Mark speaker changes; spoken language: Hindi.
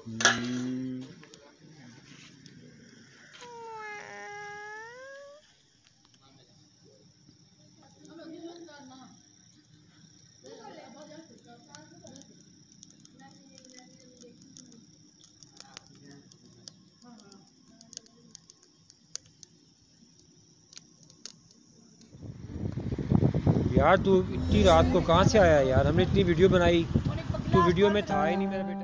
Speaker 1: हम्म। यार तू इतनी रात को कहाँ से आया यार? हमने इतनी वीडियो बनाई, तू वीडियो में था ही नहीं मेरा बेटा।